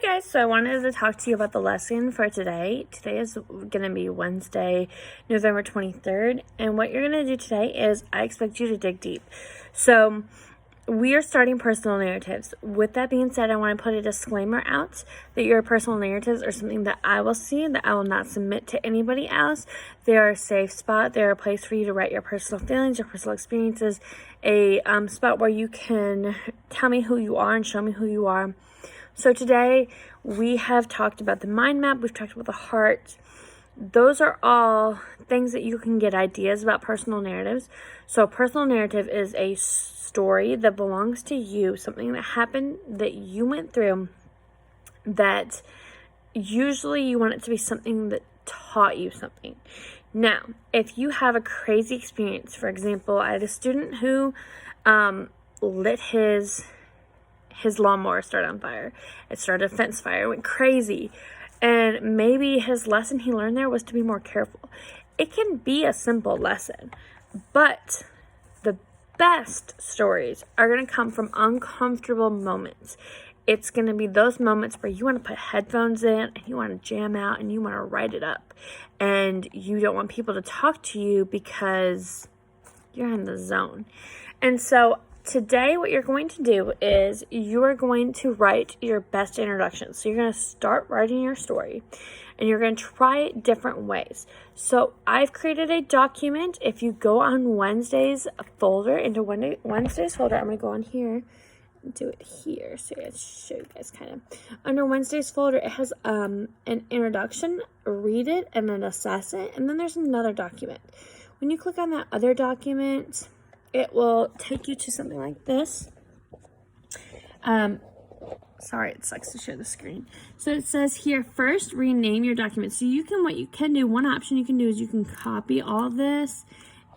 guys, so I wanted to talk to you about the lesson for today. Today is going to be Wednesday, November 23rd, and what you're going to do today is I expect you to dig deep. So we are starting personal narratives. With that being said, I want to put a disclaimer out that your personal narratives are something that I will see, that I will not submit to anybody else. They are a safe spot. They are a place for you to write your personal feelings, your personal experiences, a spot where you can tell me who you are and show me who you are. So today we have talked about the mind map, we've talked about the heart. Those are all things that you can get ideas about personal narratives. So a personal narrative is a story that belongs to you, something that happened that you went through, that usually you want it to be something that taught you something. Now, if you have a crazy experience, for example, I had a student who lit his lawnmower started on fire. It started a fence fire. It went crazy. And maybe his lesson he learned there was to be more careful. It can be a simple lesson, but the best stories are going to come from uncomfortable moments. It's going to be those moments where you want to put headphones in and you want to jam out and you want to write it up. And you don't want people to talk to you because you're in the zone. And so today, what you're going to do is you are going to write your best introduction. So you're going to start writing your story and you're going to try it different ways. So I've created a document. If you go on Wednesday's folder, into Wednesday's folder, I'm going to go on here and do it here. So I show you guys kind of. Under Wednesday's folder, it has an introduction, read it, and then assess it. And then there's another document. When you click on that other document, it will take you to something like this. Sorry, it sucks to share the screen. So it says here, first rename your document. So what you can do, one option you can do is you can copy all of this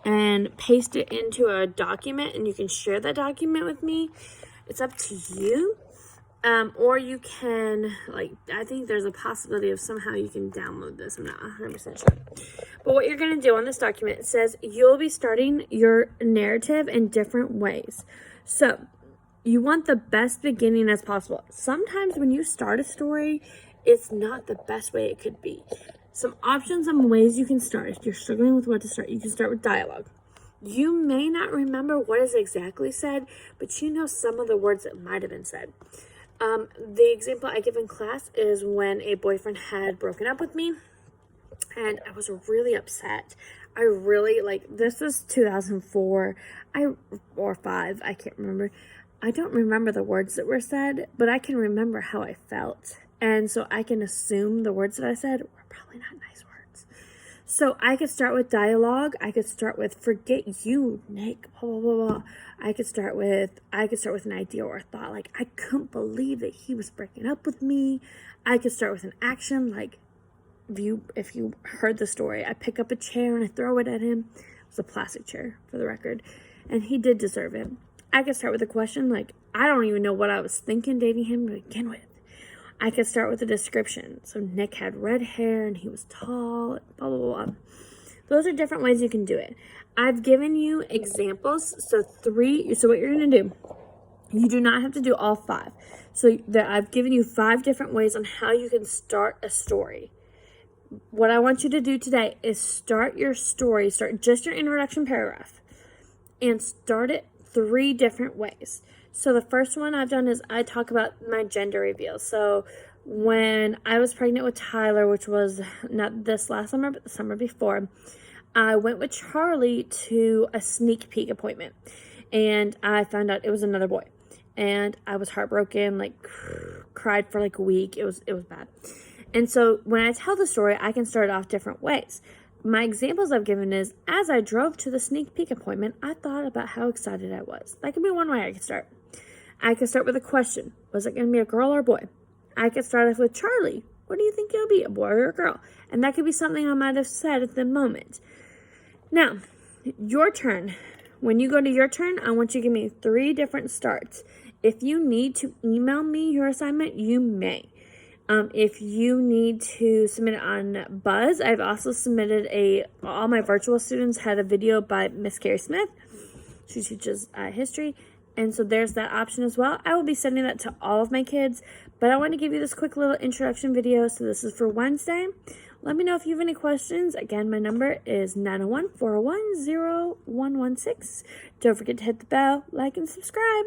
and paste it into a document and you can share that document with me. It's up to you. Or you can, I think there's a possibility of somehow you can download this. I'm not 100% sure. But what you're going to do on this document, it says you'll be starting your narrative in different ways. So you want the best beginning as possible. Sometimes when you start a story, it's not the best way it could be. Some options and ways you can start. If you're struggling with what to start, you can start with dialogue. You may not remember what is exactly said, but you know some of the words that might have been said. The example I give in class is when a boyfriend had broken up with me and I was really upset. I really, this is 2004, or 5, I can't remember. I don't remember the words that were said, but I can remember how I felt. And so I can assume the words that I said were probably not nice words. So I could start with dialogue. I could start with, forget you, Nick, blah, blah, blah, blah. I could start with an idea or a thought, I couldn't believe that he was breaking up with me. I could start with an action, if you heard the story, I pick up a chair and I throw it at him. It was a plastic chair, for the record, and he did deserve it. I could start with a question, I don't even know what I was thinking dating him to begin with. I could start with a description. So Nick had red hair and he was tall, blah, blah, blah. Those are different ways you can do it. I've given you examples. So what you're going to do, you do not have to do all 5. So I've given you 5 different ways on how you can start a story. What I want you to do today is start your story, start just your introduction paragraph, and start it 3 different ways. So the first one I've done is I talk about my gender reveal. So when I was pregnant with Tyler, which was not this last summer, but the summer before, I went with Charlie to a sneak peek appointment. And I found out it was another boy. And I was heartbroken, cried for a week. It was bad. And so when I tell the story, I can start off different ways. My examples I've given is, as I drove to the sneak peek appointment, I thought about how excited I was. That could be one way I could start. I could start with a question. Was it going to be a girl or a boy? I could start off with Charlie. What do you think it'll be, a boy or a girl? And that could be something I might have said at the moment. Now, your turn. When you go to your turn, I want you to give me 3 different starts. If you need to email me your assignment, you may. If you need to submit it on Buzz, I've also submitted all my virtual students had a video by Miss Carrie Smith. She teaches history. And so there's that option as well. I will be sending that to all of my kids, but I want to give you this quick little introduction video. So this is for Wednesday. Let me know if you have any questions. Again, my number is 901-401-0116. Don't forget to hit the bell, like, and subscribe.